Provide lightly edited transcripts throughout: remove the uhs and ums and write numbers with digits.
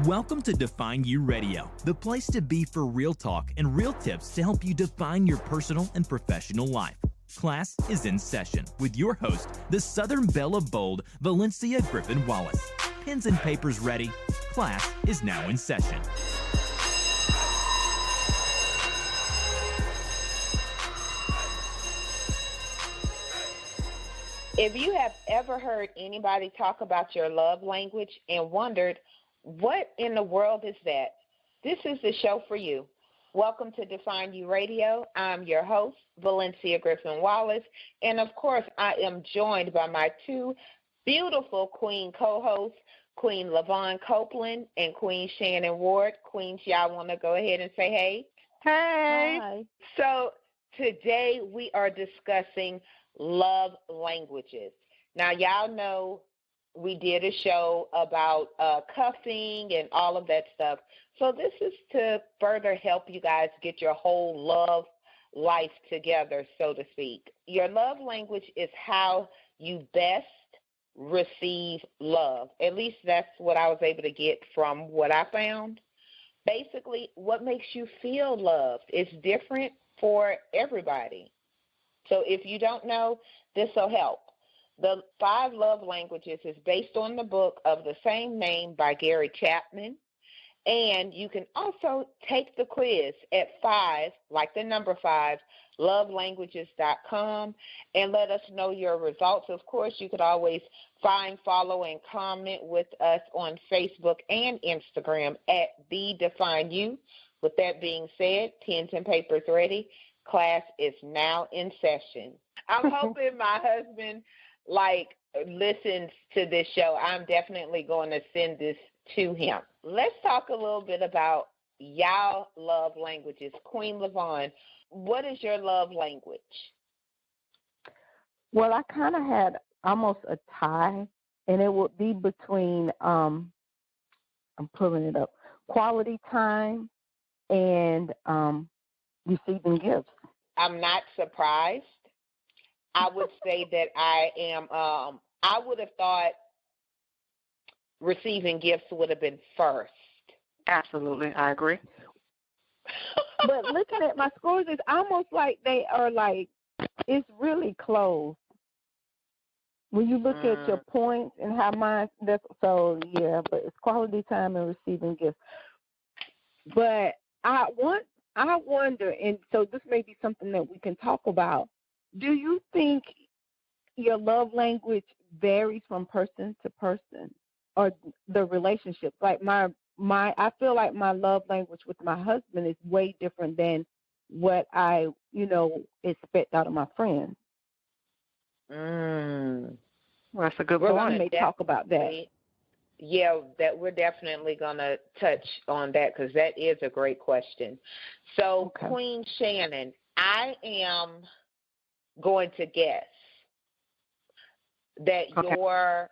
Welcome to Define You Radio, the place to be for real talk and real tips to help you define your personal and professional life. Class is in session with your host, the Southern Belle of Bold, Valencia Griffin-Wallace. Pens and papers ready. Class is now in session. If you have ever heard anybody talk about your love language and wondered, what in the world is that? This is the show for you. Welcome to Define You Radio. I'm your host, Valencia Griffin-Wallace, and of course, I am joined by my two beautiful Queen co-hosts, Queen Lyvonne Copeland and Queen Shannon Ward. Queens, y'all want to go ahead and say hey? Hey. Hi. So today we are discussing love languages. Now, y'all know we did a show about cuffing and all of that stuff. So this is to further help you guys get your whole love life together, so to speak. Your love language is how you best receive love. At least that's what I was able to get from what I found. Basically, what makes you feel loved is different for everybody. So if you don't know, this will help. The 5 love languages is based on the book of the same name by Gary Chapman. And you can also take the quiz at 5, like the number 5, lovelanguages.com, and let us know your results. Of course, you could always find, follow, and comment with us on Facebook and Instagram at The Define You. With that being said, pens and papers ready. Class is now in session. I'm hoping my husband listens to this show. I'm definitely going to send this to him. Let's talk a little bit about y'all love languages. Queen Lyvonne, what is your love language? Well, I kind of had almost a tie, and it would be between, I'm pulling it up, quality time and receiving gifts. I'm not surprised. I would say that I am, I would have thought receiving gifts would have been first. Absolutely, I agree. But looking at my scores, it's almost like they are it's really close. When you look at your points and how mine, but it's quality time and receiving gifts. But I wonder, and so this may be something that we can talk about. Do you think your love language varies from person to person, or the relationship? Like I feel like my love language with my husband is way different than what I, expect out of my friends. Well, that's a good point. I may talk about that. Yeah, that we're definitely going to touch on that because that is a great question. So, okay. Queen Shannon, I am going to guess that your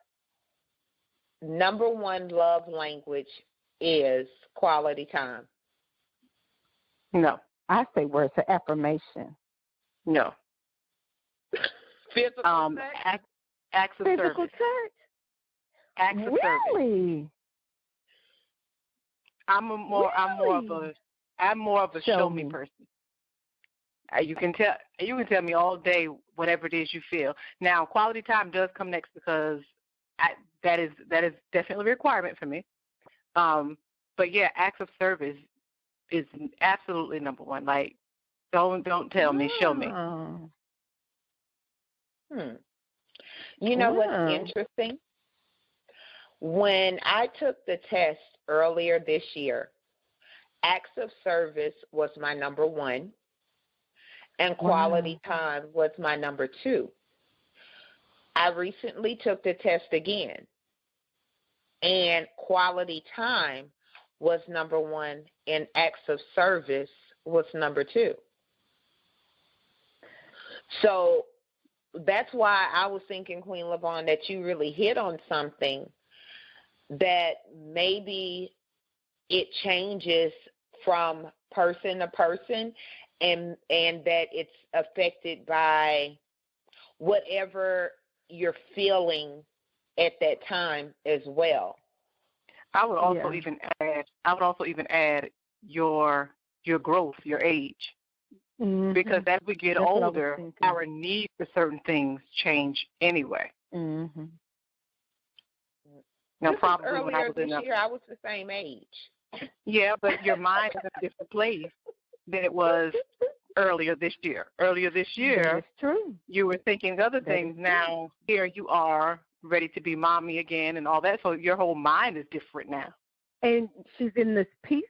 number one love language is quality time. No, I say words of affirmation. No. Physical touch? Acts of Physical service. touch? Acts of service. Really? I'm more of a show me person. You can tell me all day whatever it is you feel. Now, quality time does come next because that is definitely a requirement for me. But yeah, acts of service is absolutely number one. Like, don't tell me, show me. You know what's interesting? When I took the test earlier this year, acts of service was my number 1, and quality time was my number 2. I recently took the test again, and quality time was number 1, and acts of service was number 2. So that's why I was thinking, Queen Lyvonne, that you really hit on something that maybe it changes from person to person and that it's affected by whatever you're feeling at that time as well. I would also even add your growth, your age. Mm-hmm. Because as we get older, our need for certain things change anyway. Mm-hmm. Now, probably earlier when I was this year, I was the same age. Yeah, but your mind is in a different place than it was earlier this year. Earlier this year, that's true. You were thinking other things. Now, here you are, ready to be mommy again and all that. So your whole mind is different now. And she's in this peace,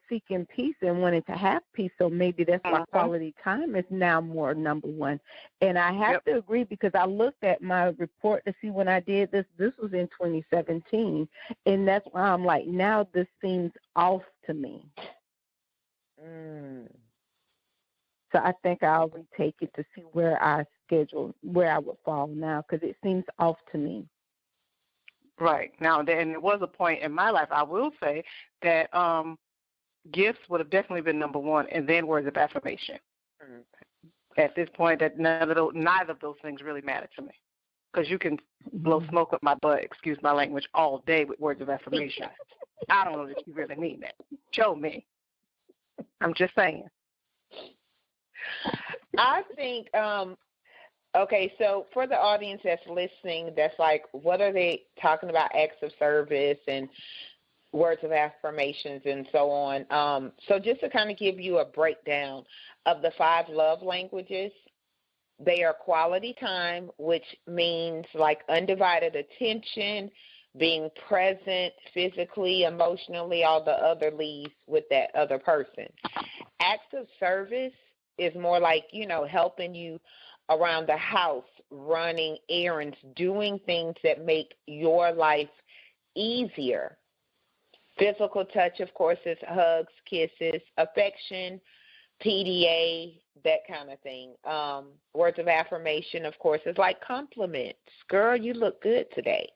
seeking peace and wanting to have peace. So maybe that's why quality time is now more number one. And I have to agree, because I looked at my report to see when I did this. This was in 2017. And that's why I'm like, now this seems off to me. So I think I'll retake it to see where I would fall now, because it seems off to me. Right. Now, and there was a point in my life, I will say, that gifts would have definitely been number one, and then words of affirmation. At this point, that neither of those things really matter to me, because you can blow smoke up my butt, excuse my language, all day with words of affirmation. I don't know that you really mean that. Show me. I'm just saying. I think okay, so for the audience that's listening, that's like, what are they talking about, acts of service and words of affirmations and so on. So just to kind of give you a breakdown of the 5 love languages, they are quality time, which means like undivided attention, being present physically, emotionally, all the other leads with that other person. Acts of service is more like, helping you around the house, running errands, doing things that make your life easier. Physical touch, of course, is hugs, kisses, affection, PDA, that kind of thing. Words of affirmation, of course, is like compliments. Girl, you look good today.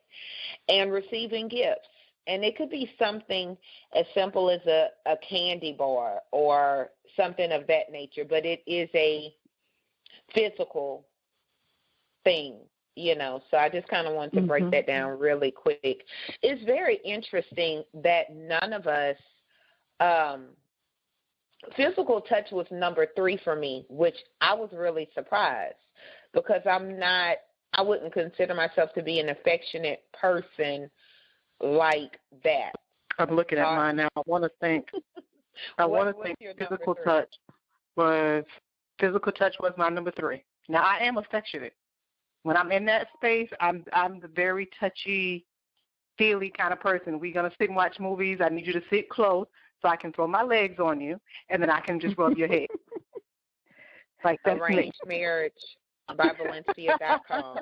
And receiving gifts. And it could be something as simple as a candy bar or something of that nature, but it is a physical thing, So I just kind of want to break that down really quick. It's very interesting that none of us, physical touch was number 3 for me, which I was really surprised, because I wouldn't consider myself to be an affectionate person like that. I'm looking at mine now. I want to think physical touch was my number 3. Now, I am affectionate. When I'm in that space, I'm the very touchy, feely kind of person. We're going to sit and watch movies. I need you to sit close so I can throw my legs on you, and then I can just rub your head. Like that's Arranged Marriage by Valencia.com.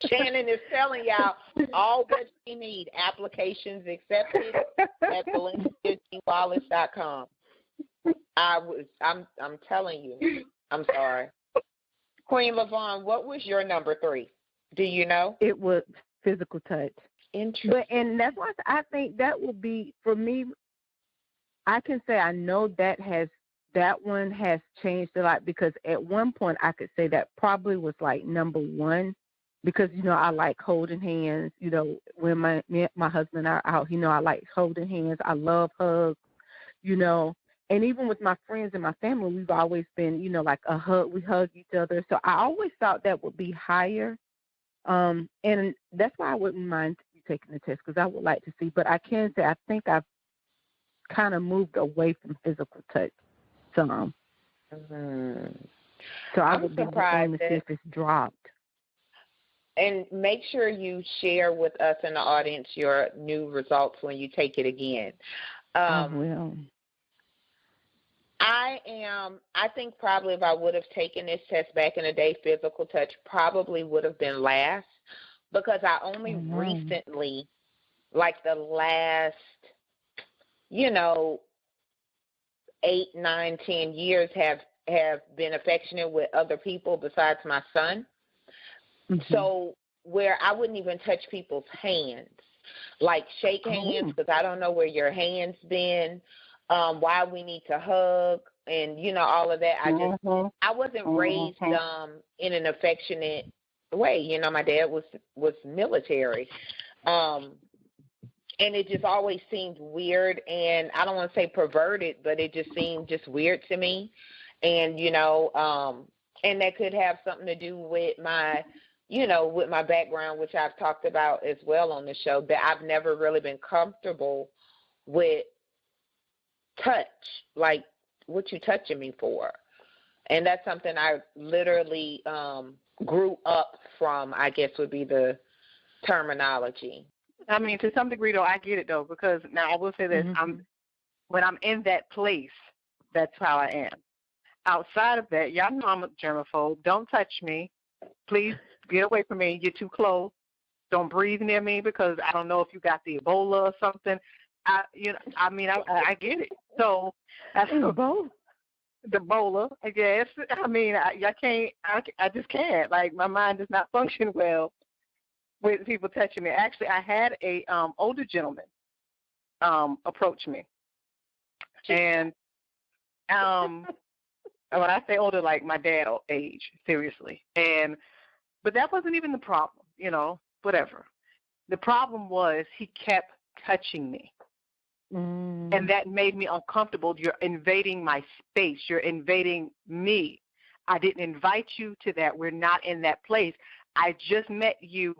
Shannon is telling y'all all what you need. Applications accepted at ValenciaGWallace.com. I'm telling you. I'm sorry. Queen Lyvonne, what was your number 3? Do you know? It was physical touch. Interesting. And that's why I think that will be, for me, I can say I know that one has changed a lot, because at one point I could say that probably was like number 1, because, I like holding hands. When my husband and I are out, I like holding hands. I love hugs, And even with my friends and my family, we've always been, like a hug. We hug each other. So I always thought that would be higher. And that's why I wouldn't mind you taking the test, because I would like to see. But I can say I think I've kind of moved away from physical touch some. So I would be surprised to see if it's dropped. And make sure you share with us in the audience your new results when you take it again. I will. I think probably if I would have taken this test back in the day, physical touch probably would have been last, because I only recently, like the last, 8, 9, 10 years have been affectionate with other people besides my son. So where I wouldn't even touch people's hands, like shake hands, because I don't know where your hand's been. Why we need to hug and, all of that. I wasn't raised in an affectionate way. My dad was military. And it just always seemed weird, and I don't want to say perverted, but it just seemed just weird to me. And, and that could have something to do with my, with my background, which I've talked about as well on the show, that I've never really been comfortable with touch, like what you touching me for. And that's something I literally grew up from, I guess would be the terminology. I mean, to some degree, though, I get it, though, because now I will say this. When I'm in that place, that's how I am. Outside of that, y'all know I'm a germaphobe. Don't touch me. Please get away from me. You're too close. Don't breathe near me because I don't know if you got the Ebola or something. I get it. So that's Ebola. The Ebola, I guess. I mean, I just can't. Like, my mind does not function well with people touching me. Actually, I had a older gentleman approach me. And when I say older, like my dad age, seriously. But that wasn't even the problem, whatever. The problem was he kept touching me. And that made me uncomfortable. You're invading my space. You're invading me. I didn't invite you to that. We're not in that place. I just met you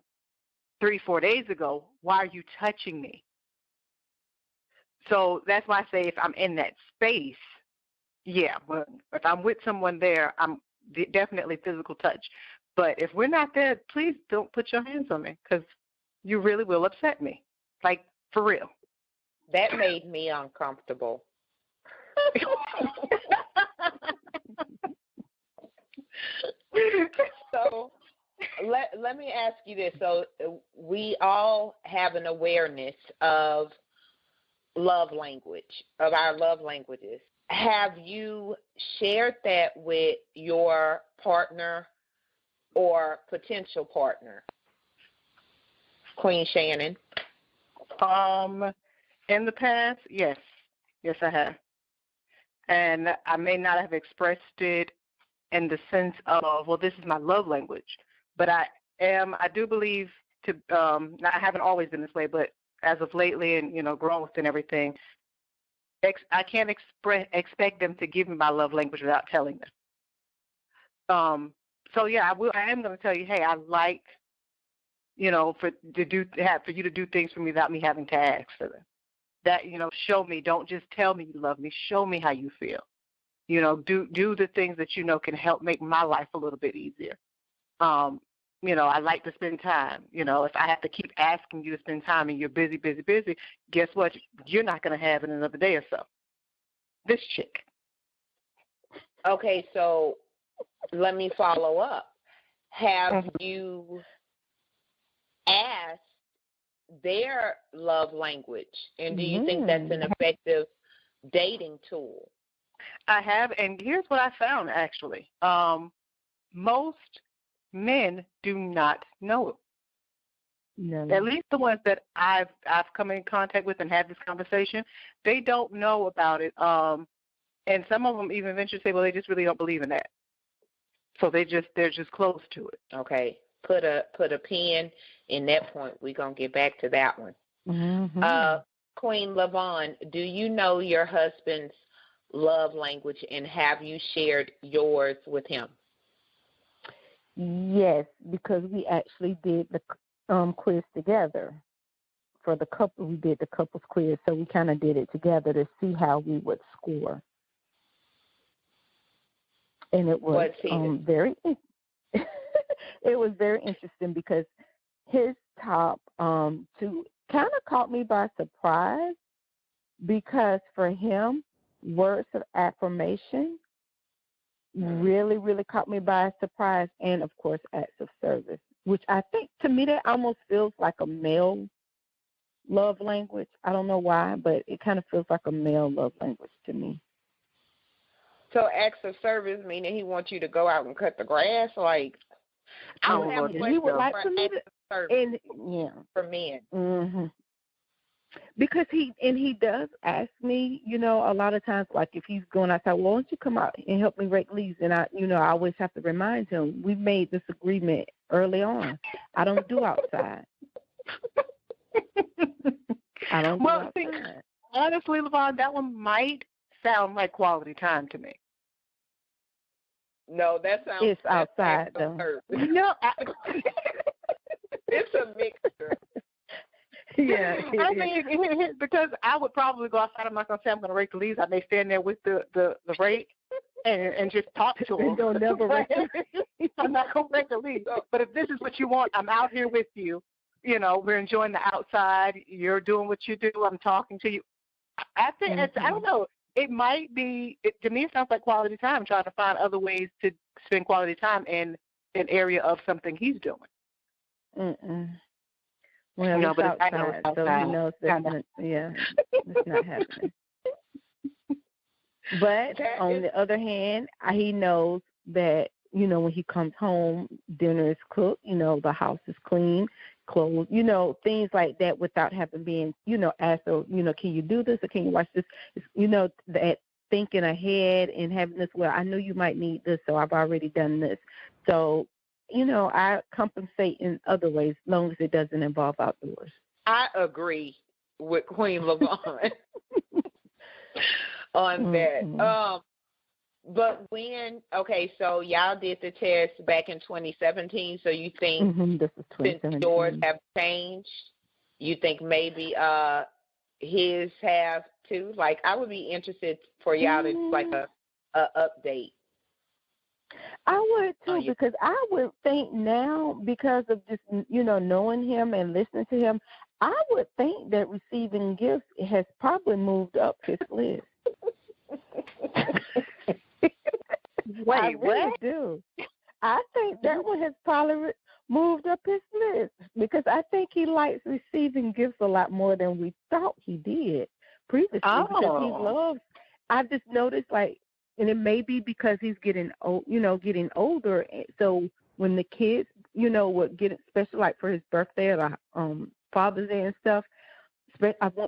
3-4 days ago. Why are you touching me? So that's why I say if I'm in that space, yeah, well, if I'm with someone there, I'm definitely physical touch. But if we're not there, please don't put your hands on me because you really will upset me, like for real. That made me uncomfortable. So let me ask you this. So we all have an awareness of love language, of our love languages. Have you shared that with your partner or potential partner, Queen Shannon? In the past, yes. Yes, I have. And I may not have expressed it in the sense of, well, this is my love language. But I do believe I haven't always been this way, but as of lately and, growth and everything, I can't expect them to give me my love language without telling them. So, yeah, I am going to tell you, hey, I like, for you to do things for me without me having to ask for them. That, show me. Don't just tell me you love me. Show me how you feel. Do the things that can help make my life a little bit easier. I like to spend time. If I have to keep asking you to spend time and you're busy, guess what? You're not going to have it in another day or so. This chick. Okay, so let me follow up. Have you asked their love language, and do you think that's an effective dating tool? I have, and here's what I found, actually. Most men do not know it. No. At least the ones that I've come in contact with and had this conversation, they don't know about it. And some of them even venture to say, well, they just really don't believe in that. So they're just close to it. Okay. Put a pin in that point. We're going to get back to that one. Queen Lyvonne, do you know your husband's love language, and have you shared yours with him? Yes, because we actually did the quiz together. For the couple, we did the couples quiz, so we kind of did it together to see how we would score. And it was it was very interesting because his top two kind of caught me by surprise, because for him, words of affirmation really, really caught me by surprise, and, of course, acts of service, which I think, to me, that almost feels like a male love language. I don't know why, but it kind of feels like a male love language to me. So acts of service meaning he wants you to go out and cut the grass? Like, he would like for me to, for men. Mm-hmm. Because he does ask me, a lot of times, like if he's going outside, well, why don't you come out and help me rake leaves? And I always have to remind him, we made this agreement early on. I don't do outside. I don't go outside. See, honestly, Lyvonne, that one might sound like quality time to me. No, that sounds. It's outside though. No, it's a mixture. Yeah, I mean, because I would probably go outside. I'm not gonna say I'm gonna rake the leaves. I may stand there with the rake and just talk to them. Don't never rake. I'm not gonna rake the leaves. But if this is what you want, I'm out here with you. You know, we're enjoying the outside. You're doing what you do. I'm talking to you. I think it's, I don't know. It might be. To me, it sounds like quality time. Trying to find other ways to spend quality time in an area of something he's doing. Mm-mm. Well, No, it's but outside, so he knows that. Yeah, it's not happening. But on the other hand, he knows that, you know, when he comes home, dinner is cooked, you know, the house is clean, clothes, you know, things like that without having been, you know, asked, or, you know, can you do this or can you watch this? It's, you know, that thinking ahead and having this, well, I know you might need this, so I've already done this. So, you know, I compensate in other ways as long as it doesn't involve outdoors. I agree with Queen Lyvonne on that. But when, okay, so y'all did the test back in 2017, so you think this is since yours have changed, you think maybe his have too? Like, I would be interested for y'all to like a update. I would too, because I would think now, because of just, you know, knowing him and listening to him, I would think that receiving gifts has probably moved up his list. Wait, I really do. I think that one has probably moved up his list, because I think he likes receiving gifts a lot more than we thought he did previously. Because he loves. I've just noticed, like, and it may be because he's getting old, you know, getting older. So when the kids, you know, would get it, especially like for his birthday or Father's Day and stuff,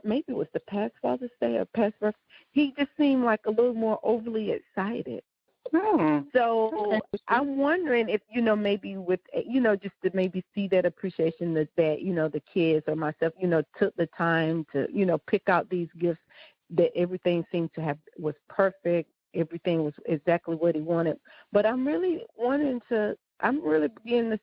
maybe it was the past Father's Day or past birthday, he just seemed like a little more overly excited. So I'm wondering if, you know, maybe with, you know, just to maybe see that appreciation that, you know, the kids or myself, you know, took the time to, you know, pick out these gifts, that everything seemed to was perfect. Everything was exactly what he wanted. But I'm really beginning to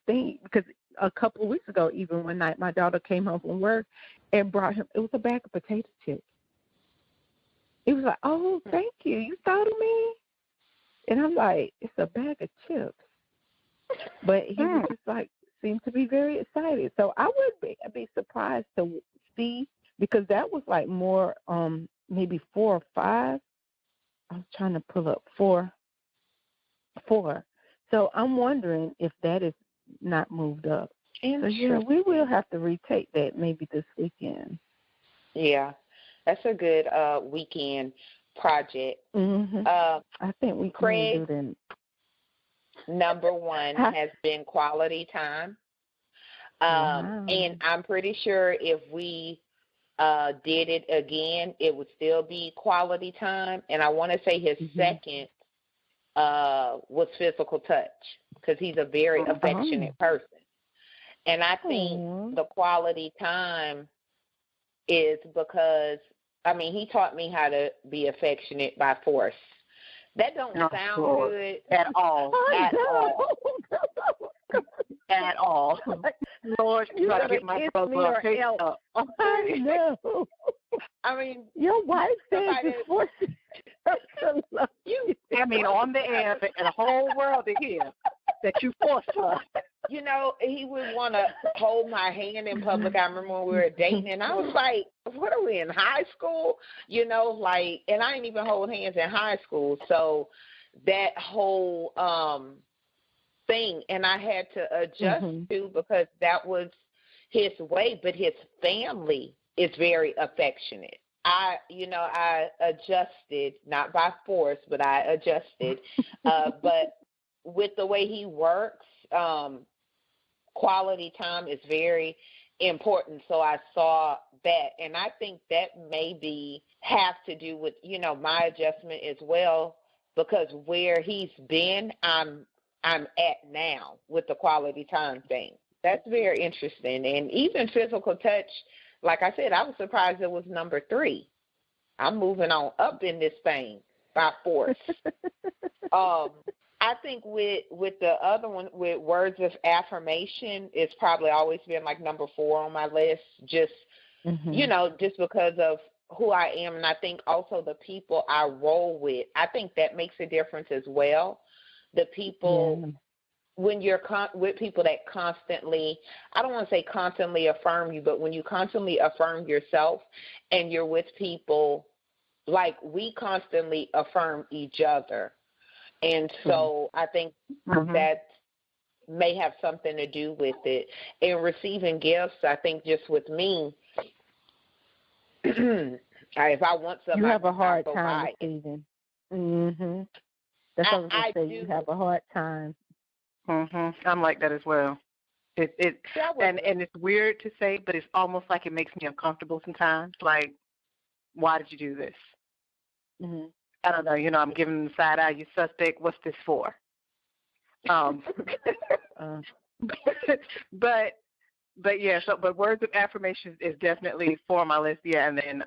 think, because a couple of weeks ago, even one night, my daughter came home from work and brought him, it was a bag of potato chips. He was like, oh, thank you. You thought of me? And I'm like, it's a bag of chips. But he was just like, seemed to be very excited. So I would be surprised to see, because that was like more, maybe 4 or 5. I was trying to pull up 4. So I'm wondering if that is not moved up. So, yeah, we will have to retake that maybe this weekend. Yeah, that's a good weekend project. I think we Craig, can do that. Number 1 has been quality time. And I'm pretty sure if we did it again, it would still be quality time. And I want to say his second was physical touch, because he's a very affectionate person. And I think the quality time is because, I mean, he taught me how to be affectionate by force. That don't sound good at all. At all. Lord, you got to get my brother up. I know. I mean, your wife said you forced her to love you. I mean, on the air, and the whole world to hear that you forced her. You know, he would want to hold my hand in public. I remember when we were dating, and I was like, what are we, in high school? You know, like, and I didn't even hold hands in high school. So that whole thing, and I had to adjust to, because that was his way, but his family is very affectionate. I adjusted, not by force, but I adjusted. But with the way he works, quality time is very important. So I saw that, and I think that maybe have to do with, you know, my adjustment as well, because where he's been, I'm at now with the quality time thing. That's very interesting. And even physical touch, like I said, I was surprised it was number 3. I'm moving on up in this thing by force. I think with the other one, with words of affirmation, it's probably always been like number 4 on my list, just, just because of who I am. And I think also the people I roll with, I think that makes a difference as well. The people, when you're with people that constantly, I don't want to say constantly affirm you, but when you constantly affirm yourself and you're with people, like we constantly affirm each other. And so I think that may have something to do with it. And receiving gifts, I think just with me, if I want something, you have a hard time receiving. That's what I was going to say. You have a hard time. I'm like that as well. And it's weird to say, but it's almost like it makes me uncomfortable sometimes. Like, why did you do this? I don't know. I'm giving them the side eye. You suspect. What's this for? But yeah. So, but words of affirmation is definitely 4 on my list. Yeah, and then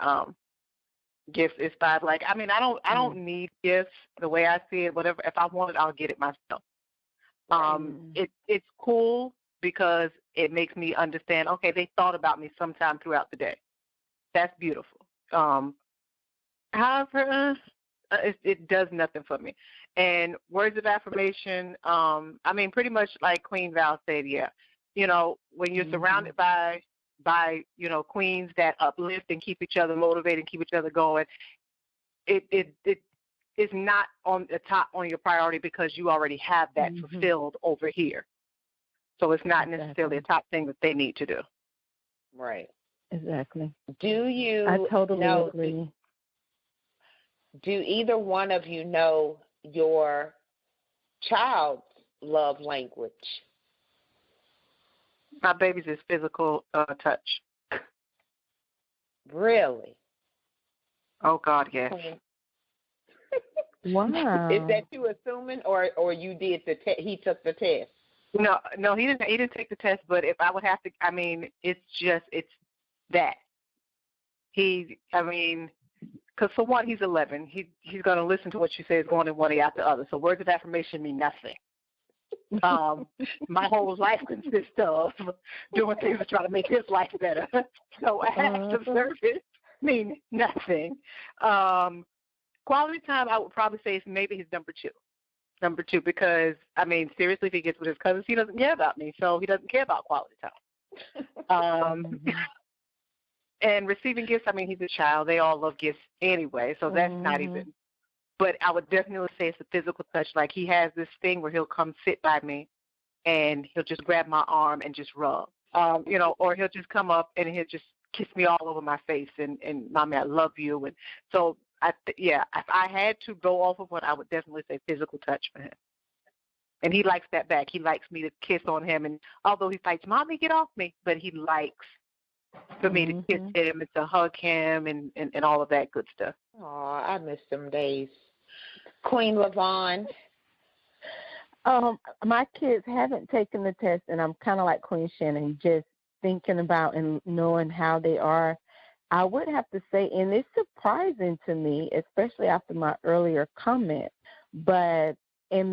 gifts is 5. Like, I mean, I don't need gifts the way I see it. Whatever. If I want it, I'll get it myself. It's cool because it makes me understand. Okay, they thought about me sometime throughout the day. That's beautiful. However, it does nothing for me. And words of affirmation, I mean, pretty much like Queen Val said, when you're surrounded by queens that uplift and keep each other motivated and keep each other going, it is not on the top on your priority because you already have that fulfilled over here. So it's not necessarily a top thing that they need to do. Right. Exactly. I totally agree. Do either one of you know your child's love language? My baby's is physical touch. Really? Oh, God, yes. Wow. Is that you assuming, or you did he took the test? No, he didn't. He didn't take the test. But if I would have to, I mean, it's that. Because for one, he's 11. He's going to listen to what you say is going in one ear out the other. So words of affirmation mean nothing. My whole life consists of doing things to try to make his life better. So acts of service mean nothing. Quality time, I would probably say, is maybe his number 2. Number 2, because, I mean, seriously, if he gets with his cousins, he doesn't care about me, so he doesn't care about quality time. And receiving gifts, I mean, he's a child. They all love gifts anyway, so that's not even. But I would definitely say it's a physical touch. Like, he has this thing where he'll come sit by me, and he'll just grab my arm and just rub. Or he'll just come up and he'll just kiss me all over my face and Mommy, I love you. And so, if I had to go off of what, I would definitely say physical touch for him. And he likes that back. He likes me to kiss on him. And although he fights, Mommy, get off me, but he likes for me to kiss him and to hug him and all of that good stuff. Oh, I miss them days. Queen Lyvonne. My kids haven't taken the test, and I'm kind of like Queen Shannon, just thinking about and knowing how they are. I would have to say, and it's surprising to me, especially after my earlier comment, and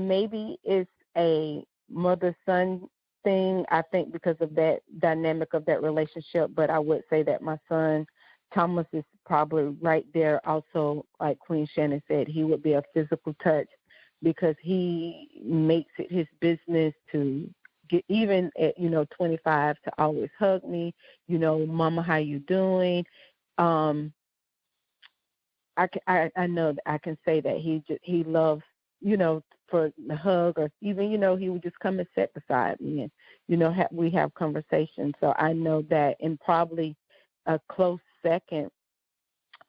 maybe it's a mother-son thing, I think, because of that dynamic of that relationship, but I would say that my son, Thomas, is probably right there also, like Queen Shannon said. He would be a physical touch because he makes it his business to get, even at 25, to always hug me. Mama, how you doing? I know that I can say that he loves for the hug, or even he would just come and sit beside me and we have conversations. So I know that. And probably a close second,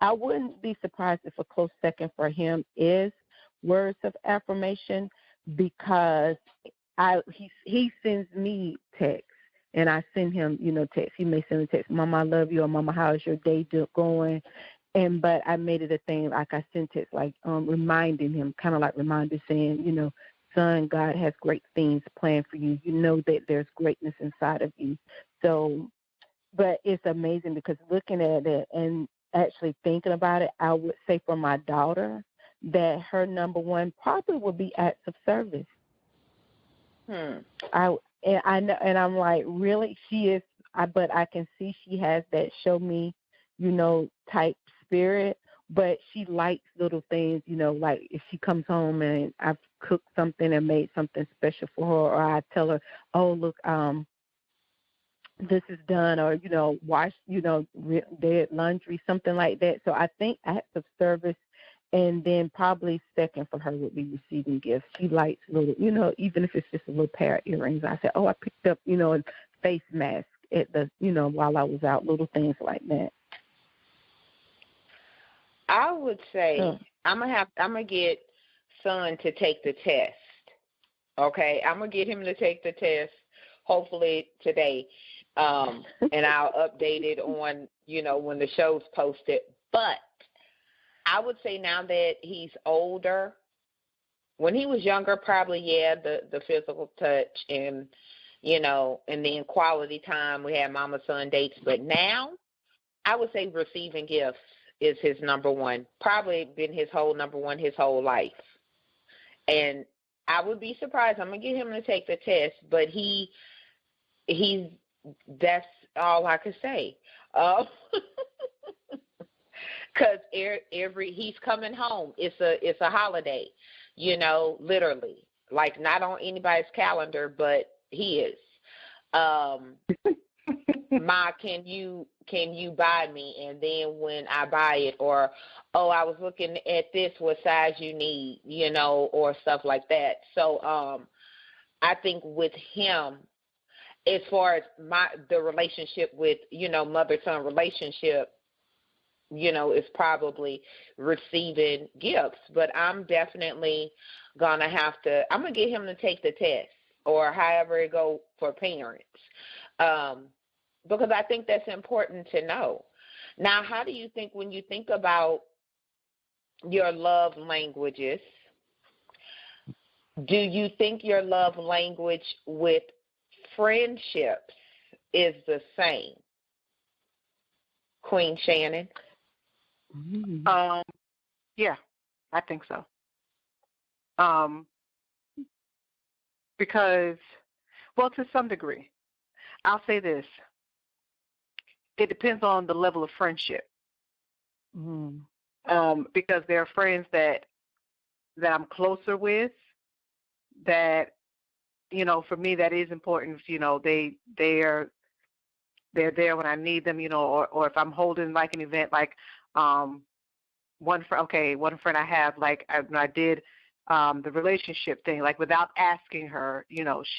I wouldn't be surprised if a close second for him is words of affirmation, because he sends me texts and I send him text. He may send a text, Mama, I love you, or Mama, how is your day going? But I made it a thing, like I sent it, like reminding him, kind of like reminders, saying, son, God has great things planned for you. You know that there's greatness inside of you. So But it's amazing because looking at it and actually thinking about it, I would say for my daughter that her number one probably would be acts of service. I know, and I'm like, really, she is. But I can see she has that show me, type spirit. But she likes little things, like if she comes home and I've cooked something and made something special for her, or I tell her, oh look, this is done, or wash, dead laundry, something like that. So I think acts of service. And then probably second for her would be receiving gifts. She likes little, even if it's just a little pair of earrings. I said, oh, I picked up, a face mask at the, while I was out, little things like that. I would say I'm gonna get son to take the test. Okay, I'm gonna get him to take the test, hopefully today, and I'll update it on, when the show's posted. But I would say now that he's older, when he was younger, probably, the physical touch and, and then quality time. We had mama-son dates. But now I would say receiving gifts is his number one, probably been his whole number one his whole life. And I would be surprised. I'm going to get him to take the test, but that's all I could say. Because he's coming home. It's a holiday, literally. Like not on anybody's calendar, but he is. Ma, can you buy me? And then when I buy it, or I was looking at this, what size you need, or stuff like that. So I think with him, as far as the relationship with mother-son relationship, is probably receiving gifts. But I'm definitely I'm going to get him to take the test, or however it go for parents, because I think that's important to know. Now, how do you think, when you think about your love languages, do you think your love language with friendships is the same? Queen Shannon? Yeah, I think so. Because, well, to some degree, I'll say this. It depends on the level of friendship. Because there are friends that I'm closer with that, for me that is important. They're there when I need them, or if I'm holding like an event, like one friend I have, like I did the relationship thing, like without asking her,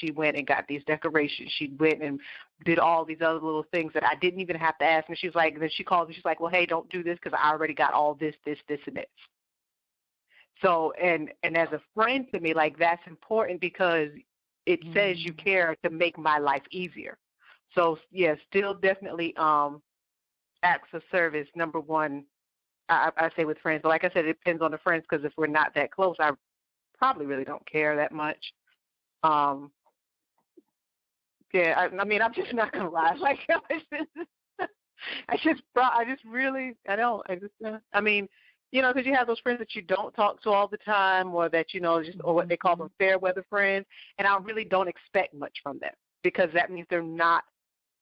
she went and got these decorations. She went and did all these other little things that I didn't even have to ask. And she's like, then she called me. She's like, well, hey, don't do this because I already got all this, and this. So, and as a friend to me, like that's important because it says you care to make my life easier. So, yeah, still definitely acts of service, number one, I say with friends. But like I said, it depends on the friends, because if we're not that close, I probably really don't care that much. I mean, I'm just not going to lie. Like, because you have those friends that you don't talk to all the time, or that, or what they call them fair weather friends, and I really don't expect much from them, because that means they're not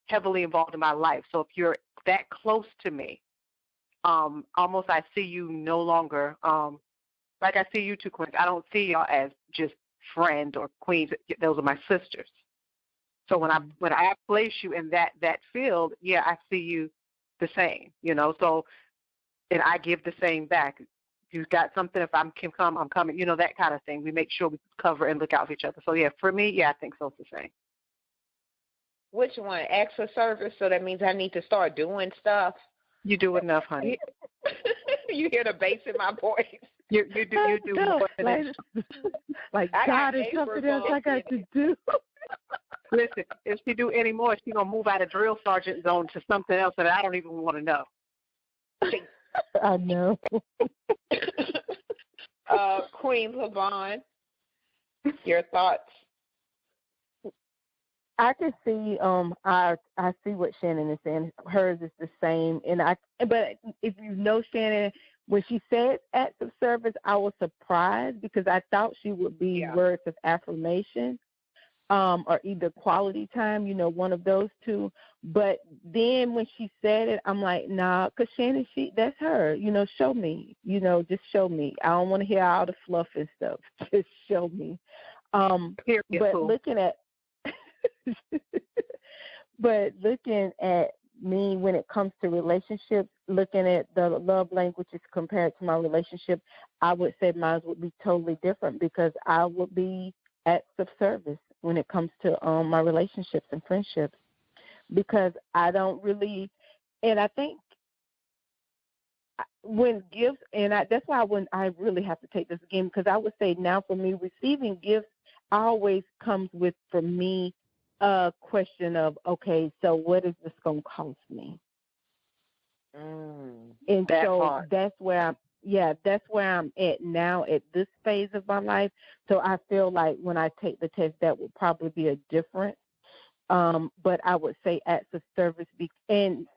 heavily involved in my life. So if you're that close to me, almost I see you no longer, like I see you two queens. I don't see y'all as just friends or queens. Those are my sisters. So when I place you in that field, yeah, I see you the same, so, and I give the same back. If you've got something, if I can come, I'm coming, that kind of thing. We make sure we cover and look out for each other. So, yeah, for me, yeah, I think so, it's the same. Which one? Acts of service? So that means I need to start doing stuff? You do enough, honey. You hear the bass in my voice. You do more than like God is something else I got to do. Listen, if she do any more, she's going to move out of drill sergeant zone to something else that I don't even want to know. I know. Queen Lyvonne, your thoughts? I can see I see what Shannon is saying. Hers is the same, but if you know Shannon, when she said acts of service, I was surprised because I thought she would be words of affirmation, or either quality time, one of those two. But then when she said it, I'm like, nah, because Shannon, that's her. Show me. Just show me. I don't want to hear all the fluff and stuff. Just show me. But looking at but looking at me when it comes to relationships, looking at the love languages compared to my relationship, I would say mine would be totally different because I would be acts of service when it comes to my relationships and friendships, because I don't really, and I think when gifts, and that's why I really have to take this again, because I would say now for me, receiving gifts always comes with, for me, a question of, okay, so what is this going to cost me? And so that's where I'm at now at this phase of my life. So I feel like when I take the test, that would probably be a different. But I would say acts of service, and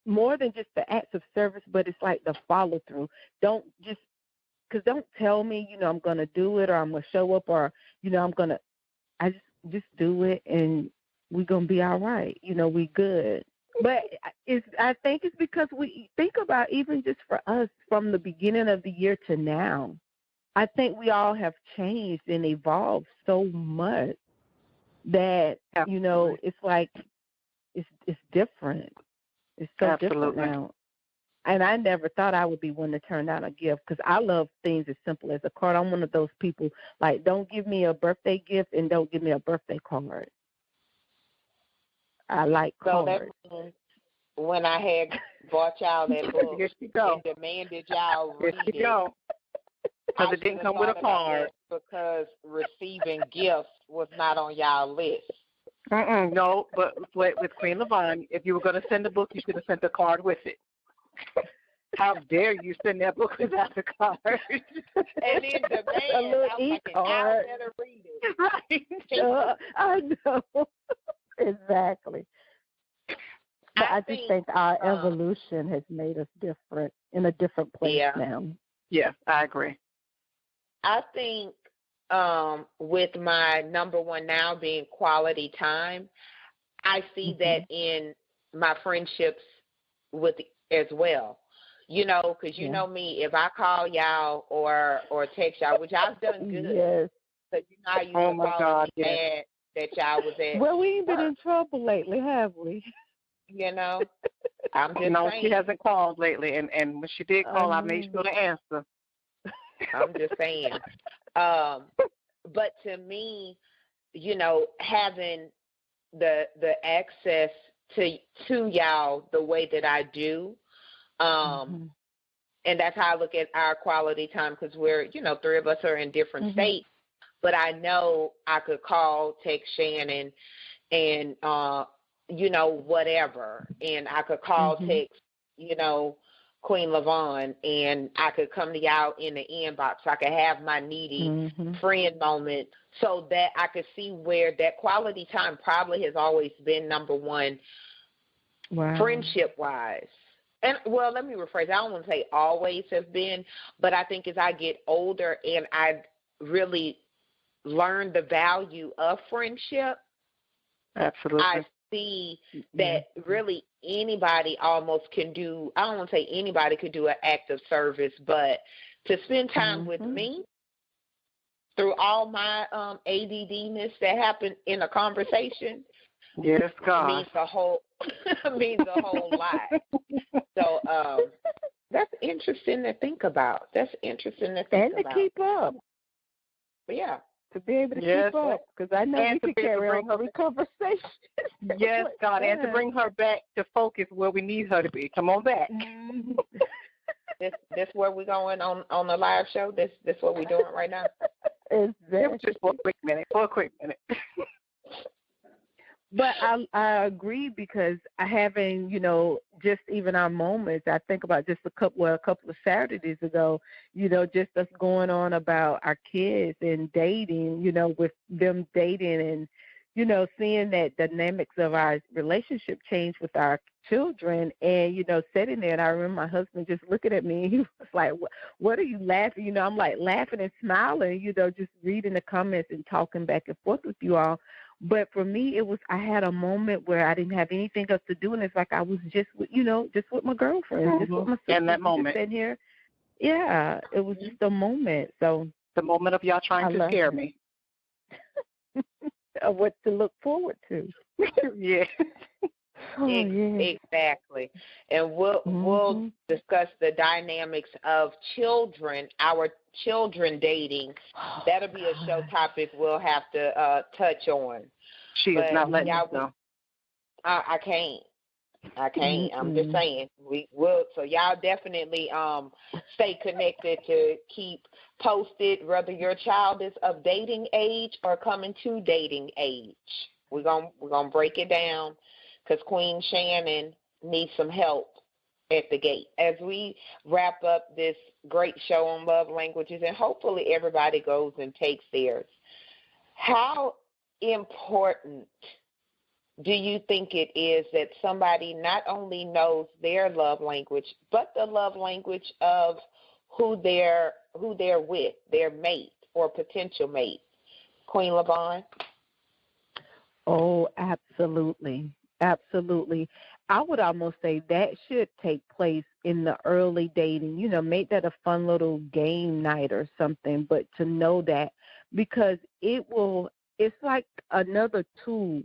more than just the acts of service, but it's like the follow through. Don't tell me, I'm going to do it, or I'm going to show up, or, I just do it, and we're going to be all right. We good. But I think it's because we think about, even just for us, from the beginning of the year to now, I think we all have changed and evolved so much that, it's like it's different. It's so different now. And I never thought I would be one to turn down a gift, because I love things as simple as a card. I'm one of those people, like, don't give me a birthday gift and don't give me a birthday card. I like cards. So when I had bought y'all that book and demanded y'all read it, because it didn't come with a card. Because receiving gifts was not on y'all list. No, but with Queen Lyvonne, if you were going to send a book, you should have sent a card with it. How dare you send that book without the card? And then the man, a little I better read it. Right. I know. Exactly. But I just think our evolution has made us different, in a different place now. Yeah, I agree. I think with my number one now being quality time, I see that in my friendships as well. Because you know me, if I call y'all or text y'all, which I've done good. Yes. Because I used to call me mad that y'all was at Well, we ain't been in trouble lately, have we? I'm just saying. She hasn't called lately, and when she did call, I made sure to answer. I'm just saying. But to me, having the access to y'all the way that I do, and that's how I look at our quality time, because we're, three of us are in different states, but I know I could call, text Shannon, and, whatever, and I could call, text, Queen Lyvonne, and I could come to y'all in the inbox. So I could have my needy friend moment, so that I could see where that quality time probably has always been number one, friendship-wise. And, well, let me rephrase. I don't want to say always have been, but I think as I get older and I really learn the value of friendship, absolutely, I see that really anybody almost can do, I don't want to say anybody could do an act of service, but to spend time with me through all my ADDness that happened in a conversation, yes, God, means a whole lot. So that's interesting to think about. And to keep up. But yeah. To be able to keep up, because I know we can carry on every conversation. Yes, God, and to bring her back to focus where we need her to be. Come on back. This where we're going on the live show? This what we're doing right now? Exactly. Just for a quick minute. But I agree, because I haven't, just even our moments, I think about just a couple of Saturdays ago, just us going on about our kids and dating, with them dating and, seeing that dynamics of our relationship change with our children and, sitting there. And I remember my husband just looking at me and he was like, what are you laughing? I'm like laughing and smiling, just reading the comments and talking back and forth with you all. But for me, I had a moment where I didn't have anything else to do. And it's like I was just with my girlfriend, just with my sister. And that moment. Sitting here. Yeah, it was just a moment. So the moment of y'all trying to scare me. Of what to look forward to. Yeah. Exactly. And we'll discuss the dynamics of children, our children dating. That'll be a show topic we'll have to touch on. She is not letting us know. I can't. I'm just saying. We will. So y'all definitely stay connected to keep posted, whether your child is of dating age or coming to dating age. We're gonna break it down because Queen Shannon needs some help at the gate as we wrap up this great show on love languages, and hopefully everybody goes and takes theirs. How important do you think it is that somebody not only knows their love language, but the love language of who they're with, their mate or potential mate? Queen Lyvonne? Oh, absolutely. Absolutely. I would almost say that should take place in the early dating. Make that a fun little game night or something, but to know that, because it's like another tool.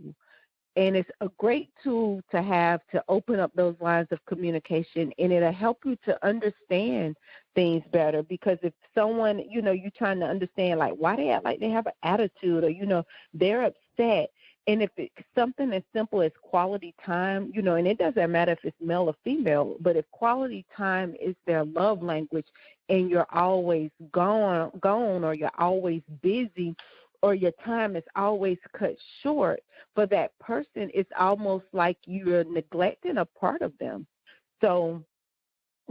And it's a great tool to have to open up those lines of communication, and it'll help you to understand things better. Because if someone, you're trying to understand, like, why they act like they have an attitude or, they're upset. And if it's something as simple as quality time, and it doesn't matter if it's male or female, but if quality time is their love language and you're always gone or you're always busy, or your time is always cut short, for that person, it's almost like you're neglecting a part of them. So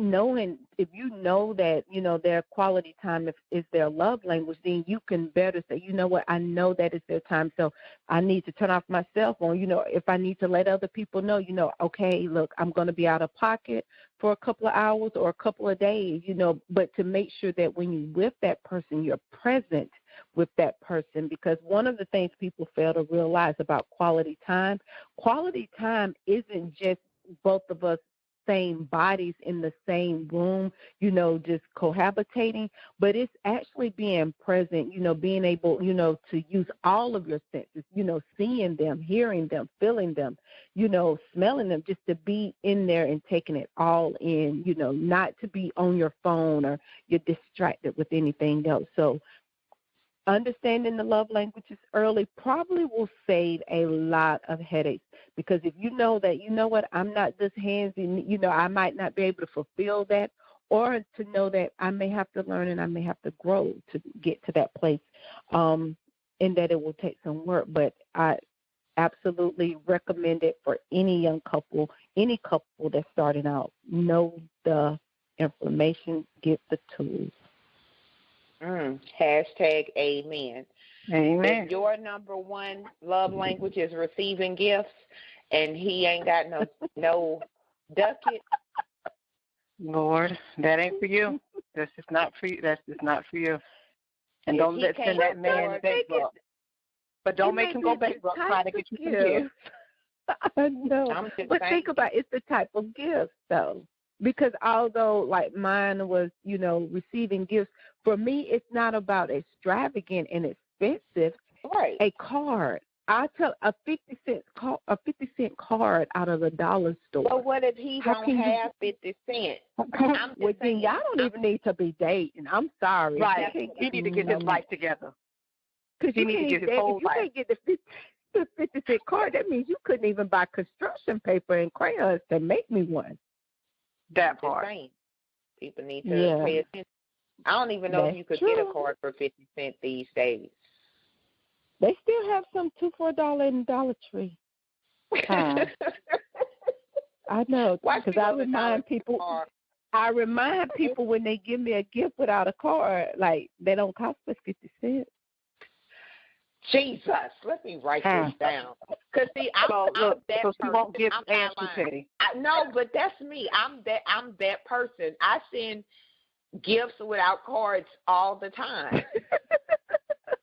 if you know that, their quality time is their love language, then you can better say, you know what, I know that is their time, so I need to turn off my cell phone. If I need to let other people know, okay, look, I'm going to be out of pocket for a couple of hours or a couple of days, but to make sure that when you're with that person, you're present with that person. Because one of the things people fail to realize about quality time isn't just both of us same bodies in the same room, just cohabitating, but it's actually being present, being able, to use all of your senses, seeing them, hearing them, feeling them, smelling them, just to be in there and taking it all in, not to be on your phone or you're distracted with anything else. So understanding the love languages early probably will save a lot of headaches, because if you know that, I'm not this handsy, I might not be able to fulfill that, or to know that I may have to learn and I may have to grow to get to that place, and that it will take some work. But I absolutely recommend it for any young couple, any couple that's starting out. Know the information, get the tools. Hashtag amen. Amen. If your number one love language is receiving gifts and he ain't got no ducat, Lord, that ain't for you. That's just not for you. That's just not for you. And don't let that man bankrupt. But don't make him go bankrupt trying to get you some gifts. I know. But think about it's the type of gift, though. Because although, like, mine was, receiving gifts, for me, it's not about extravagant and expensive. Right. A card. I tell a 50-cent card out of the dollar store. But what if he don't have 50 cents? Well, then y'all don't even need to be dating. I'm sorry. Right. He need to get his life together. Because you need to get his whole life. If you can't get the 50-cent card, that means you couldn't even buy construction paper and crayons to make me one. That part. People need to pay attention. I don't even know if you could get a card for 50 cents these days. They still have some $2 for $1 in Dollar Tree. I know, because I remind people when they give me a gift without a card, like, they don't cost us 50 cents. Jesus, let me write this down. Because, see, I'm that so person. She won't give I'm answers, Teddy. No, but that's me. I'm that person. I send gifts without cards all the time.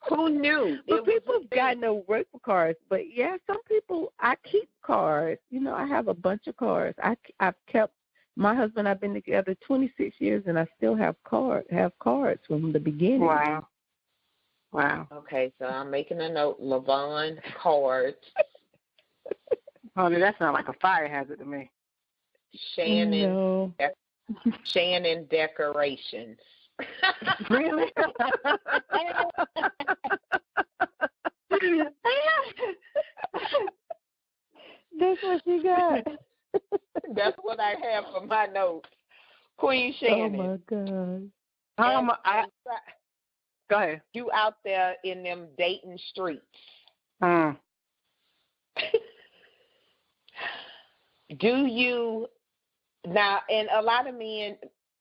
Who knew? But people got no work for cards. But, yeah, some people, I keep cards. You know, I have a bunch of cards. I've kept, my husband and I have been together 26 years, and I still have cards from the beginning. Wow. Okay, so I'm making a note, Lyvonne cards. Honey, that sounds like a fire hazard to me. Shannon decorations. Really? That's what you got. That's what I have for my notes. Queen Shannon. Oh, my God. Go ahead. You out there in them Dayton streets. Do you now? And a lot of men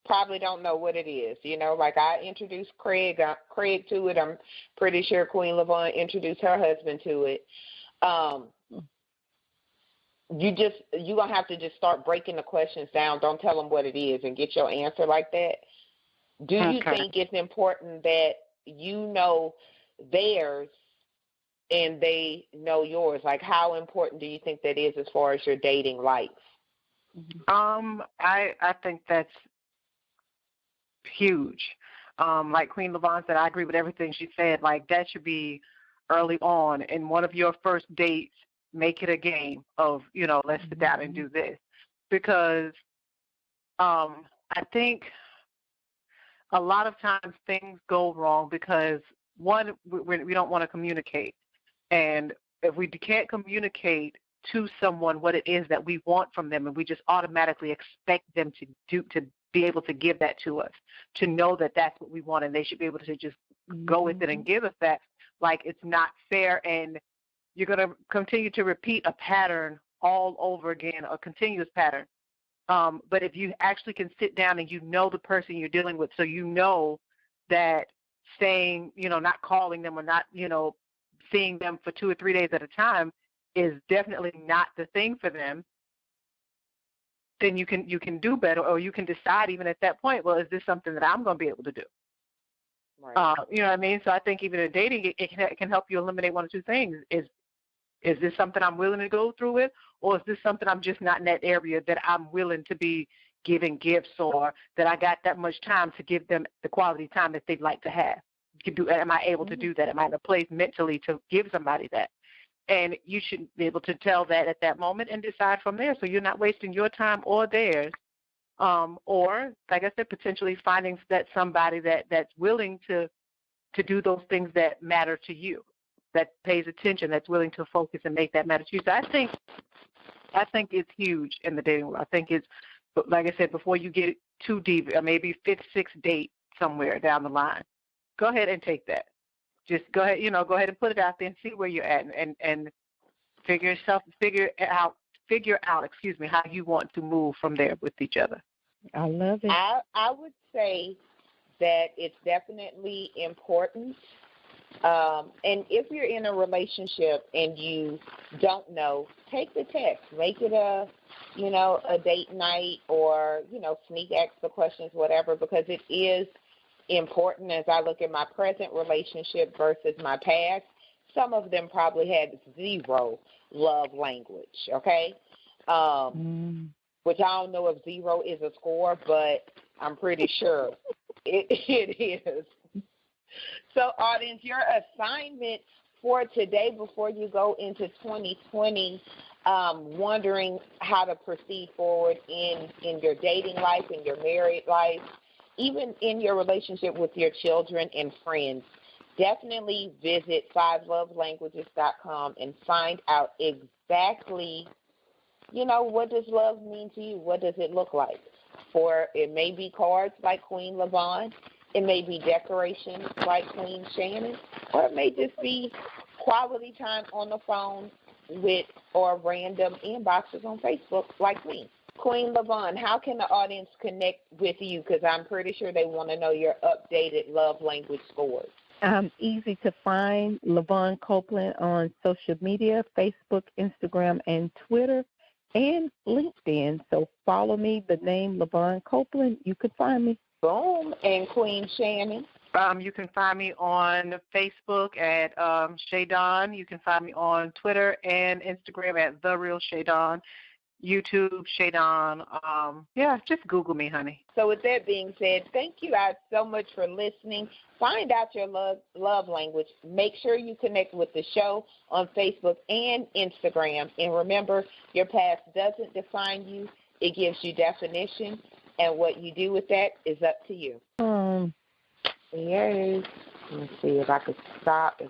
probably don't know what it is. You know, like I introduced Craig to it. I'm pretty sure Queen Lyvonne introduced her husband to it. You gonna have to just start breaking the questions down. Don't tell them what it is and get your answer like that. Do you think it's important that you know theirs and they know yours? Like, how important do you think that is as far as your dating life? I think that's huge. Like Queen Lyvonne said, I agree with everything she said. Like, that should be early on in one of your first dates. Make it a game of, you know, let's sit down and do this. Because I think a lot of times things go wrong because, one, we don't want to communicate. And if we can't communicate to someone what it is that we want from them, and we just automatically expect them to be able to give that to us, to know that that's what we want, and they should be able to just go with it and give us that, like, it's not fair, and you're going to continue to repeat a pattern all over again, a continuous pattern. But if you actually can sit down and you know the person you're dealing with, so you know that saying, you know, not calling them or not, you know, seeing them for 2 or 3 days at a time is definitely not the thing for them, then you can do better, or you can decide even at that point, well, is this something that I'm going to be able to do? Right. You know what I mean? So I think even in dating, it can help you eliminate one or two things. Is this something I'm willing to go through with, or is this something I'm just not in that area that I'm willing to be giving gifts, or that I got that much time to give them the quality time that they'd like to have? Am I able to do that? Am I in a place mentally to give somebody that? And you should be able to tell that at that moment and decide from there, so you're not wasting your time or theirs. Or, like I said, potentially finding that somebody that's willing to do those things that matter to you, that pays attention, that's willing to focus and make that matter to you. So I think it's huge in the dating world. I think it's, like I said, before you get too deep, or maybe 5th, 6th date somewhere down the line, go ahead and take that. Just go ahead and put it out there and see where you're at, and figure out how you want to move from there with each other. I love it. I would say that it's definitely important. And if you're in a relationship and you don't know, take the text. Make it a date night, or, sneak ask the questions, whatever, because it is important. As I look at my present relationship versus my past, some of them probably had 0 love language, okay? Which I don't know if 0 is a score, but I'm pretty sure it is. So, audience, your assignment for today, before you go into 2020, wondering how to proceed forward in your dating life, in your married life, even in your relationship with your children and friends, definitely visit 5lovelanguages.com and find out exactly, what does love mean to you? What does it look like? For it may be cards like Queen Lyvonne, it may be decorations like Queen Shannon, or it may just be quality time on the phone or random inboxes on Facebook like me. Queen Lyvonne, how can the audience connect with you? Because I'm pretty sure they want to know your updated love language scores. I'm easy to find, Lyvonne Copeland, on social media, Facebook, Instagram, and Twitter, and LinkedIn. So follow me, the name Lyvonne Copeland. You can find me. Boom. And Queen Shannon? You can find me on Facebook at Shadon. You can find me on Twitter and Instagram at The Real Shadon. YouTube, Shadon. Just Google me, honey. So with that being said, thank you guys so much for listening. Find out your love language. Make sure you connect with the show on Facebook and Instagram. And remember, your past doesn't define you. It gives you definition. And what you do with that is up to you. Yes. Let me see if I can stop.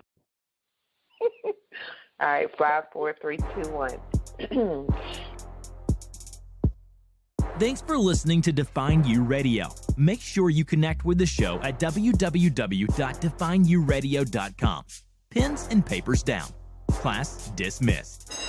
All right, 5, 4, 3, 2, 1. Thanks for listening to Define You Radio. Make sure you connect with the show at www.defineyouradio.com. Pens and papers down. Class dismissed.